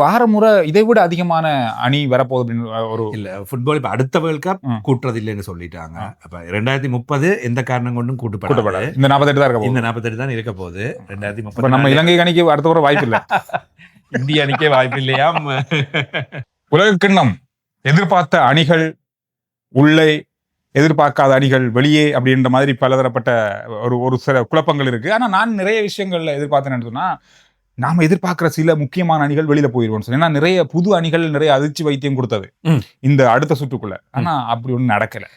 வாரமுறை இதை விட அதிகமான அணி வரப்போகுது அப்படின்னு ஒரு இல்ல ஃபுட்பால் இப்ப அடுத்த வேர்ல்ட் கப் கூட்டுறது இல்லைன்னு சொல்லிட்டாங்க. அப்ப 2030 எந்த காரணம் கொண்டும் கூட்டப்படாது. இந்த 48 தான் இருக்க இந்த 48 தான் இருக்க போகுது. 2030 நம்ம இலங்கை அணிக்கு அடுத்த ஒரு வாய்ப்பு இல்லை. இந்திய அணிக்கே வாய்ப்பு இல்லையா? உலகக்கிண்ணம் எதிர்பார்த்த அணிகள் உள்ளே, எதிர்பார்க்காத அணிகள் வெளியே அப்படின்ற மாதிரி பலதரப்பட்ட ஒரு சில குழப்பங்கள் இருக்கு. ஆனா நான் நிறைய விஷயங்கள்ல எதிர்பார்த்தேன்னு சொன்னா, நாம எதிர்பார்க்கிற சில முக்கியமான அணிகள் வெளியில போயிருவோம். ஏன்னா நிறைய புது அணிகள் நிறைய அதிர்ச்சி வைத்தியம் கொடுத்தது இந்த அடுத்த சுற்றுக்குள்ள. ஆனா அப்படி ஒண்ணு நடக்கல.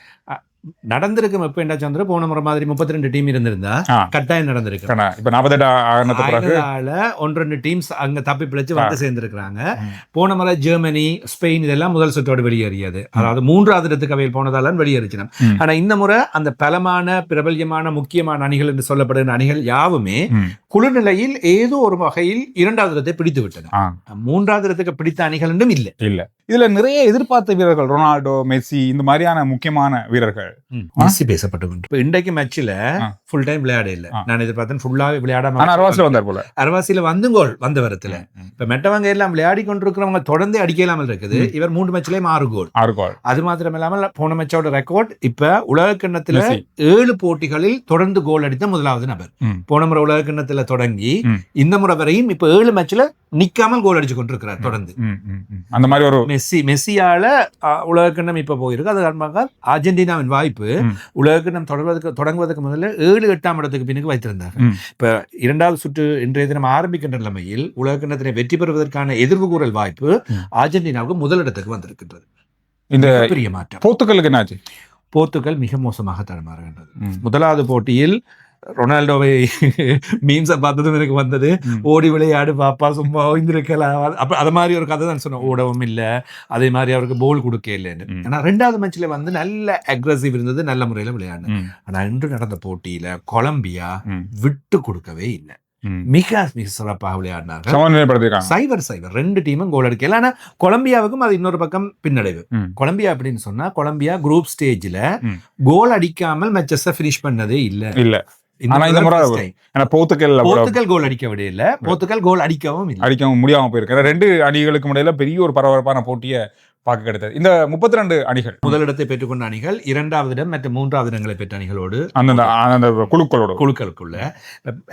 நடந்திருக்கும். எப்ப என்ன சந்திர போன முறை மாதிரி 32 டீம் இருந்திருந்தா கட்டாயம் நடந்திருக்கு. இப்ப 48 1-2 டீம்ஸ் அங்க தப்பி பிழைச்சு வந்து சேர்ந்திருக்கிறாங்க. போன முறை ஜெர்மனி, ஸ்பெயின் இதெல்லாம் முதல் சுற்றோடு வெளியேறியது. அதாவது 3வது இடத்துக்கு அவையில் போனதால வெளியேறிச்சினம். ஆனா இந்த முறை அந்த பலமான பிரபல்யமான முக்கியமான அணிகள் என்று சொல்லப்படுகிற அணிகள் யாவுமே குழுநிலையில் ஏதோ ஒரு வகையில் 2வது இடத்தை பிடித்து விட்டன. 3வது இடத்துக்கு பிடித்த அணிகள் என்றும் இல்ல. இதுல நிறைய எதிர்பார்த்த வீரர்கள், ரொனால்டோ, மெஸ்ஸி, இந்த மாதிரியான முக்கியமான வீரர்கள் மெஸ்ஸி பேசப்பட்டு. இப்ப இன்றைக்கு மேட்ச்ல ஃபுல் டைம் விளையாட இல்ல. நான் எதிர்பார்த்தேன் ஃபுல்லாவே விளையாடாம அரவாசில வந்தார் போல. அரவாசில வந்து கோல் வந்த வரத்துல. இப்ப மெட்டவங்க எல்லாம் விளையாடி கொண்டிருக்கிறவங்க தொடர்ந்து அடிக்கலாமல் இருக்குது. இவர் 3 மேட்ச்லயே 6 கோல். அது மாத்திரம் இல்லாமல் போன மேட்சோட ரெக்கார்ட் இப்ப உலக கிண்ணத்துல 7 போட்டிகளில் தொடர்ந்து கோல் அடித்த முதலாவது நபர். போன முறை உலக கிண்ணத்துல தொடங்கி இந்த முறை வரையும் இப்ப 7 மேட்ச்ல நிக்காமல் கோல் அடிச்சு கொண்டிருக்கிறார் தொடர்ந்து. அந்த மாதிரி ஒரு மெஸ்ஸியால உலக கிண்ணம் இப்ப போயிருக்கு. அது காரணமாக அர்ஜென்டினாவின் வாய்ப்பு உலக கிண்ணம் தொடங்குவதற்கு முதல்ல 7-8ஆம் இடத்துக்கு பின்னுக்கு வைத்திருந்தாங்க. இப்ப 2வது சுற்று இன்றைய தினம் ஆரம்பிக்கின்ற நிலைமையில் உலக கிண்ணத்தினை வெற்றி பெறுவதற்கான எதிர்வு கூறல் வாய்ப்பு அர்ஜென்டினாவுக்கு முதலிடத்துக்கு வந்திருக்கின்றது. இந்த பெரிய மாற்றம். போர்த்துகலுக்கு என்னாச்சு? போர்த்துகல் மிக மோசமாக தடுமாறுகின்றது. முதலாவது போட்டியில் ரொனால்டோவை மீம்ஸை பார்த்ததும் எனக்கு வந்தது, ஓடி விளையாடு பாப்பா சும்மா ஓய்ந்திருக்கலாம். அப்ப அது மாதிரி ஒரு கதை தான் சொன்னோம். ஓடவும் இல்லை, அதே மாதிரி அவருக்கு போல் கொடுக்க இல்லைன்னு. ஆனா 2வது மேட்ச்ல வந்து நல்ல அக்ரெசிவ் இருந்தது, நல்ல முறையில விளையாடு. ஆனா இன்று நடந்த போட்டியில கொலம்பியா விட்டு கொடுக்கவே இல்லை. மிக மிக சிறப்பாக விளையாடினார்கள். 0-0 2 டீமும் கோல் அடிக்கல. ஆனா கொலம்பியாவுக்கும் அது இன்னொரு பக்கம் பின்னடைவு. கொலம்பியா அப்படின்னு சொன்னா, கொலம்பியா குரூப் ஸ்டேஜ்ல கோல் அடிக்காமல் மேட்சஸை பினிஷ் பண்ணதே இல்ல. போர்த்துகல் கோல் அடிக்க விடையில, போர்த்துகல் கோல் அடிக்கவும் முடியாம போயிருக்கு. 2 அணிகளுக்கு இடையில பெரிய ஒரு பரபரப்பான போட்டியை பார்க்க கிடைத்தது. இந்த 32 அணிகள் முதலிடத்தை பெற்றுக்கொண்ட அணிகள் 2வது இடம் மற்றும் 3வது இடங்களை பெற்ற அணிகளோடு அந்த குழுக்களுக்குள்ள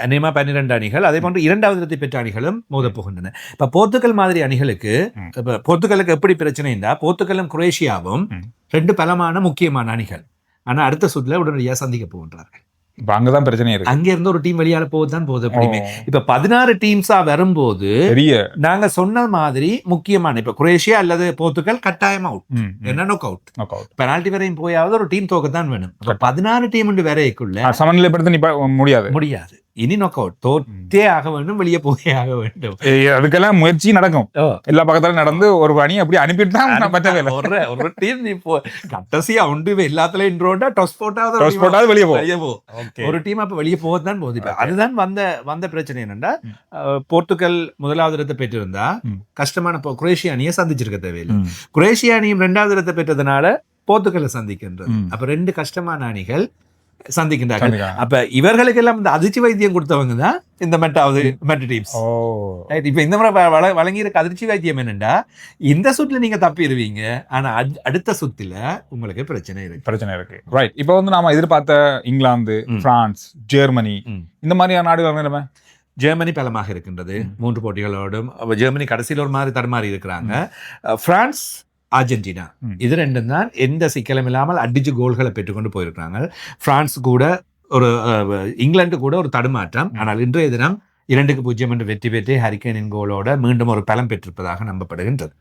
அநேகமா 12 அணிகள், அதே போன்று 2வது இடத்தை பெற்ற அணிகளும் மோதப் போகின்றன. இப்ப போர்த்துகல் மாதிரி அணிகளுக்கு போர்த்துகலுக்கு எப்படி பிரச்சனைன்னா, போர்த்துகலும் குரேஷியாவும் 2 பலமான முக்கியமான அணிகள். ஆனா அடுத்த சுற்றுல உடனடியாக சந்திக்க போகின்றார்கள். இப்ப அங்கதான் பிரச்சனை இருக்கு. அங்க இருந்து ஒரு டீம் வெளியால போகுதுதான் போகுது. எப்படியுமே இப்ப 16 டீம்ஸா வரும்போது நாங்க சொன்ன மாதிரி முக்கியமான இப்ப குரேஷியா அல்லது போர்த்துகல் கட்டாயமா அவுட், என்ன நோக் அவுட், பெனால்டி வரையும் போயாவது ஒரு டீம் தோக்கத்தான் வேணும். 16 டீம் வரைக்குள்ள சமநிலைப்படுத்த முடியாது. இனி நோக் அவுட், தோத்தே ஆக வேண்டும், வெளியே போயே ஆக வேண்டும். அதுக்கெல்லாம் முயற்சி நடக்கும். எல்லா பக்கத்தாலும் நடந்து ஒரு அணி அப்படி அனுப்பிட்டு தான் ஒரு டீம் இப்போ கடைசியா உண்டு எல்லாத்துலயும் இன்ட்ரோண்டா டொஸ் போட்டாவது வெளியே போ. ஒரு டீம் அப்ப வெளியே போகத்தான் போகுது. அதுதான் வந்த பிரச்சனை என்னன்னா, போர்த்துகல் முதலாவது இடத்தை பெற்றிருந்தா கஷ்டமான குரேஷியா அணியை சந்திச்சிருக்க தேவையில்லை. குரேஷியா அணியும் 2வது இடத்தை பெற்றதுனால போர்த்துகலை சந்திக்கின்றது. அப்ப 2 கஷ்டமான அணிகள் சந்திக்கின்றார்கள். அப்ப இவர்களுக்கு எல்லாம் இந்த அதிர்ச்சி வைத்தியம் கொடுத்தவங்க தான் இந்த மெட்ட டீம்ஸ். இப்ப இந்த முறை வழங்கியிருக்க அதிர்ச்சி வைத்தியம் என்னன்னா, இந்த சுற்றுல நீங்க தப்பிடுவீங்க, ஆனா அடுத்த சுற்றுல உங்களுக்கு பிரச்சனை இருக்கு. ரைட். இப்ப வந்து நாம எதிர்பார்த்த இங்கிலாந்து, பிரான்ஸ், ஜெர்மனி இந்த மாதிரியான நாடுகள், ஜெர்மனி பலமாக இருக்கின்றது 3 போட்டிகளோடும். ஜெர்மனி கடைசியில் ஒரு மாதிரி தடுமாறி இருக்கிறாங்க. பிரான்ஸ், அர்ஜென்டினா இது 2 தான் எந்த சிக்கலும் இல்லாமல் அடிச்சு கோல்களை பெற்றுக்கொண்டு போயிருக்கிறாங்க. பிரான்ஸ் கூட இங்கிலாந்து கூட ஒரு தடுமாற்றம். ஆனால் இன்றைய தினம் 2-0 என்று வெற்றி பெற்று ஹரிகேனின் கோலோட மீண்டும் ஒரு பலம் பெற்றிருப்பதாக நம்பப்படுகின்றது.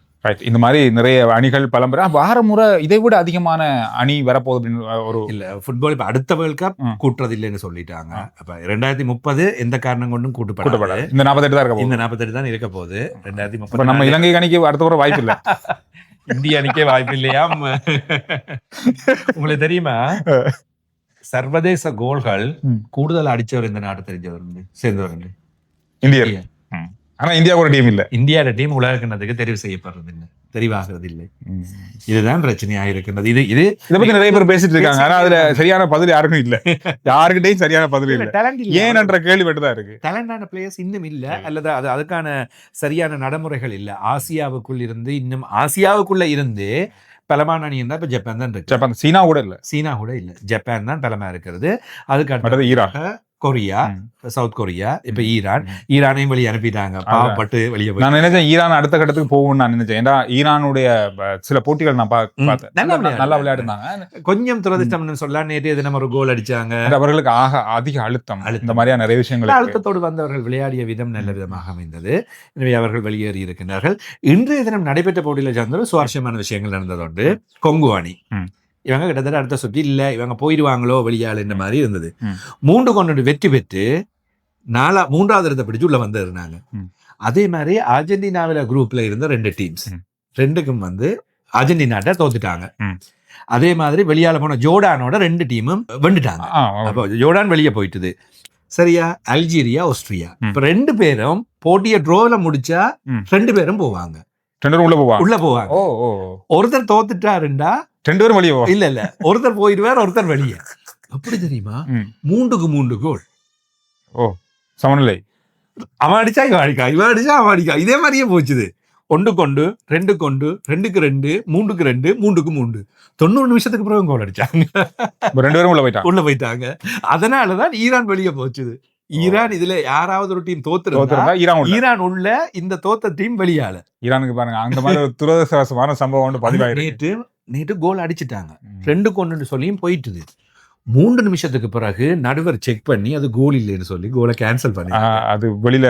இந்த மாதிரி நிறைய அணிகள் பலம் பெற வாரமுறை இதை விட அதிகமான அணி வரப்போகுது அப்படின்னு ஒரு இல்ல. ஃபுட்பால் இப்ப அடுத்த வேர்ல்ட் கப் கூட்டுறது இல்லைன்னு சொல்லிட்டாங்க. அப்ப 2030 எந்த காரணம் கொண்டும் கூட்டப்படாது. இந்த 48 தான் இருக்க இந்த 48 தான் இருக்க போகுது. 2030 நம்ம இலங்கை அணிக்கு அடுத்த ஒரு வாய்ப்பு இல்ல. இந்திய அணிக்கே வாய்ப்பு இல்லையா? உங்களுக்கு தெரியுமா, சர்வதேச கோல்கள் கூடுதல் அடிச்சவர் இந்த நாட்டை சேர்ந்தவர் இந்தியா. ஆனா இந்தியா ஒரு டீம் இல்ல. இந்தியாவோட டீம் உலக கிண்ணத்துக்கு தெரிவு செய்யப்படுறது இல்லை. தெரிவாகிறது இல்லை. இதுதான் பிரச்சனையாக இருக்கின்றது. இது இது இதை பத்தி நிறைய பேர் பேசிட்டு இருக்காங்க. ஆனா அதுல சரியான பதில் யாருக்கும் இல்ல. யாருக்கிட்டையும் சரியான பதில் இல்ல. டேலண்ட் ஏன் என்ற கேள்வி மட்டும்தான் இருக்கு. டேலண்டான பிளேயர்ஸ் இன்னும் இல்ல, அல்லது அதுக்கான சரியான நடைமுறைகள் இல்ல. ஆசியாவுக்குள்ள இருந்து பலமான அணி இருந்தா இப்ப ஜப்பான் தான் இருக்கு. ஜப்பான், சீனா கூட இல்ல. ஜப்பான் தான் பலமா இருக்கிறது. அதுக்கு அடுத்தது ஈரான், கொரியா, சவுத் கொரியா, இப்ப ஈரானையும் வெளியே அனுப்பிட்டாங்க. பாவப்பட்டு வெளியே போய் நான் நினைச்சேன் ஈரான் அடுத்த கட்டத்துக்கு போகும்னு நான் நினைச்சேன். ஏன்னா ஈரானுடைய சில போட்டிகள் நான் பார்த்தேன், நல்லா விளையாடுனாங்க. கொஞ்சம் துரதிஷ்டம் சொல்லலாம். நேற்று தினம் ஒரு கோல் அடிச்சாங்க. அவர்களுக்கு அதிக அழுத்தம், இந்த மாதிரியான நிறைய விஷயங்கள். அழுத்தத்தோடு வந்தவர்கள் விளையாடிய விதம் நல்ல விதமாக அமைந்தது. எனவே அவர்கள் வெளியேறி இருக்கின்றார்கள். இன்றைய தினம் நடைபெற்ற போட்டியில சேர்ந்த சுவாரஸ்யமான விஷயங்கள் நடந்ததுண்டு. கொங்கு அணி இவங்க கிட்டத்தட்ட அடுத்த சுற்றி இல்ல, இவங்க போயிடுவாங்களோ வெளியாள் இந்த மாதிரி இருந்தது. 3-1 வெற்றி பெற்று 3வது இடத்தை பிடிச்சு உள்ள வந்து இருந்தாங்க. அதே மாதிரி அர்ஜென்டினாவில குரூப்ல இருந்த 2 டீம்ஸ் 2க்கும் அர்ஜென்டினாட்ட தோத்துட்டாங்க. அதே மாதிரி வெளியால போன ஜோர்டானோட 2 டீமும் வெண்டுட்டாங்க. அப்போ ஜோர்டான் வெளியே போயிட்டுது. சரியா? அல்ஜீரியா, ஆஸ்திரியா இப்ப 2 பேரும் போட்டியை ட்ரோல முடிச்சா 2 பேரும் போவாங்க. 2 பேரும் உள்ள போவாங்க. ஒருத்தர் தோத்துட்டாருண்டா 2 பேரும் வெளியே போவாங்க. இல்ல ஒருத்தர் போயிடுவார், ஒருத்தர் வெளியே. அப்படி தெரியுமா? 3-3 கோல். சமநிலை. அவன் அடிச்சா இவன் அடிக்கா, இவன் அடிச்சா அவன் அடிக்கா. இதே மாதிரியே போச்சுது. 1-1, 2-2, 2-2, 3-2, 3-3. 90 நிமிஷத்துக்கு பிறகு கோல் அடிச்சாங்க. 2 பேரும் உள்ள போயிட்டாங்க. அதனாலதான் ஈரான் வெளியே போச்சுது. ஈரான் இதுல யாராவது ஒரு டீம் தோத்துருந்தா ஈரான் உள்ள, இந்த தோத்த டீம் வெளியால. ஈரானுக்கு பாருங்க அந்த மாதிரி ஒரு துரதிர்ஷ்டவசமான சம்பவம் பதிவாயிருக்கு. நேற்று கோல் அடிச்சுட்டாங்க. 2-1 சொல்லியும் போயிட்டுது. 3 நிமிஷத்துக்கு பிறகு நடுவர் செக் பண்ணி அது கோல் இல்லைன்னு சொல்லி கோலை கேன்சல் பண்ணி, அது வெளியில,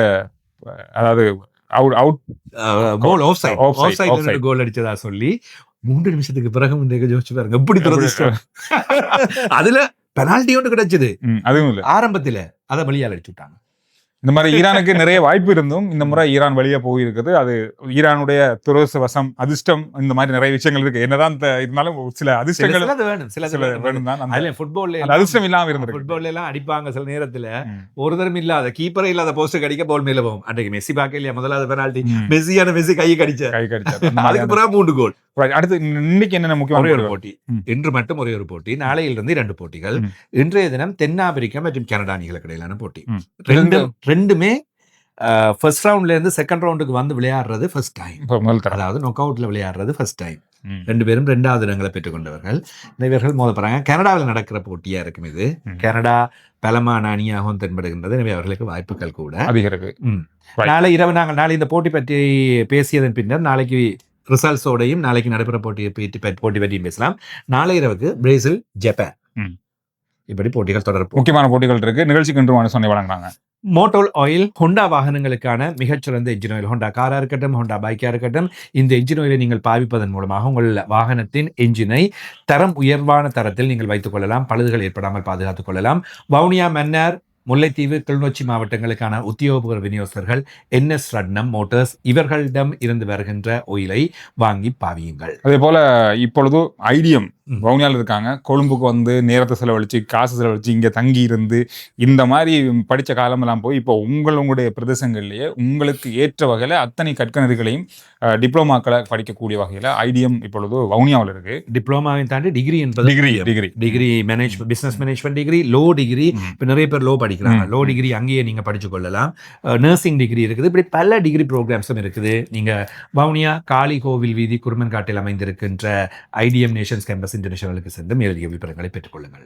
அதாவது கோல் அடிச்சதா சொல்லி 3 நிமிஷத்துக்கு பிறகு யோசிச்சு பாருங்க எப்படி துரதிர்ஷ்டம். அதுல பெனால்டி ஒன்று கிடைச்சது. அதுவும் இல்ல, ஆரம்பத்துல அதை வெளியால் அடிச்சு விட்டாங்க. இந்த மாதிரி ஈரானுக்கு நிறைய வாய்ப்பு இருந்தும் இந்த முறை ஈரான் வெளியே போயிருக்குது. அது ஈரானுடைய துரதிர்ஷ்டவசம், அதிர்ஷ்டம், இந்த மாதிரி நிறைய விஷயங்கள் இருக்கு. என்னதான் இருந்தாலும் சில அதிர்ஷ்டங்கள் வேணும் தான். அதிர்ஷ்டம் இல்லாம இருந்தது. ஃபுட்பால் எல்லாம் அடிப்பாங்க சில நேரத்துல, ஒரு தரம் இல்லாத கீப்பரே இல்லாத போஸ்ட் அடிக்க பால் மேல போகும். அன்றைக்கு மெஸ்ஸி பார்க்க இல்லையா முதலாவது பெனால்டி, மெஸ்ஸி கை கடிச்ச அதுக்கு பிறகு 3 கோல். அடுத்து இன்னைக்கு என்னென்ன முக்கியமான ஒரு போட்டி, இன்று மட்டும் ஒரே ஒரு போட்டி, நாளையிலிருந்து 2 போட்டிகள். இன்றைய தினம் தென்னாப்பிரிக்கா மற்றும் கனடா அணிகளுக்கு இடையிலான போட்டி. ரெண்டுமே ஃபர்ஸ்ட் ரவுண்ட்ல இருந்து செகண்ட் ரவுண்டுக்கு வந்து விளையாடுறது ஃபர்ஸ்ட் டைம். அதாவது நாக் அவுட்ல விளையாடுறது ஃபர்ஸ்ட் டைம். 2 பேரும் 2வது இடங்களை பெற்றுக்கொண்டவர்கள். இவர்கள் மோத போறாங்க. கனடாவில் நடக்கிற போட்டியா இருக்கும் இது. கனடா பலமான அணியாகவும் தென்படுகின்றது. எனவே அவர்களுக்கு வாய்ப்புகள் கூட அதிகரிக்கு. நாளை இரவு நாளை இந்த போட்டி பற்றி பேசியதன் பின்னர் நாளைக்கு ரிசல்ட்ஸோடையும் நாளைக்கு நடைபெற போட்டி பற்றியும் பேசலாம். நாளை இரவுக்கு பிரேசில், ஜப்பான், இப்படி போட்டிகள் தொடரும். முக்கியமான போட்டிகள் இருக்கு. நிகழ்ச்சிக்கு இன்று சொன்ன வழங்குறாங்க மோட்டோல் ஆயில். ஹோண்டா வாகனங்களுக்கான மிகச்சிறந்த என்ஜின் ஆயில். ஹோண்டா காரா இருக்கட்டும், ஹோண்டா பைக்கா இருக்கட்டும், இந்த என்ஜின் ஆயிலை நீங்கள் பாவிப்பதன் மூலமாக உங்கள் வாகனத்தின் என்ஜினை உயர்வான தரத்தில் நீங்கள் வைத்துக் கொள்ளலாம். பழுதுகள் ஏற்படாமல் பாதுகாத்துக் கொள்ளலாம். வவுனியா, மன்னார், முல்லைத்தீவு, கிளிநொச்சி மாவட்டங்களுக்கான உத்தியோகபூர்வ விநியோகஸ்தர்கள் NS ரட்னம் மோட்டார்ஸ், இவர்களிடம் இருந்து வருகின்ற ஆயிலை வாங்கி பாவியுங்கள். அதே போல இப்பொழுது ஐடியம் வவுனியாவில் இருக்காங்க. கொழும்புக்கு வந்து நேரத்தை செலவழிச்சு, காசு செலவழிச்சு, இங்கே தங்கி இருந்து இந்த மாதிரி படித்த காலமெல்லாம் போய் இப்போ உங்களுடைய பிரதேசங்கள்லேயே உங்களுக்கு ஏற்ற வகையில் அத்தனை கற்கனர்களையும் டிப்ளமாக்களை படிக்கக்கூடிய வகையில் ஐடியம் இப்பொழுது வவுனியாவில் இருக்கு. டிப்ளமாவை தாண்டி டிகிரி என்பது degree management, business management degree, low degree. இப்போ நிறைய பேர் லோ படிக்கிறாங்க. லோ டிகிரி அங்கேயே நீங்கள் படிச்சு கொள்ளலாம். நர்சிங் டிகிரி இருக்குது. இப்படி பல டிகிரி ப்ரோக்ராம்ஸும் இருக்குது. நீங்கள் வவுனியா காளி கோவில் வீதி குருமன்காட்டில் அமைந்திருக்கின்ற ஐடிஎம் நேஷன்ஸ் கேம்பஸ் இன்டர்நேஷனலுக்கு சென்று மேலதிக விவரங்களை பெற்றுக் கொள்ளுங்கள்.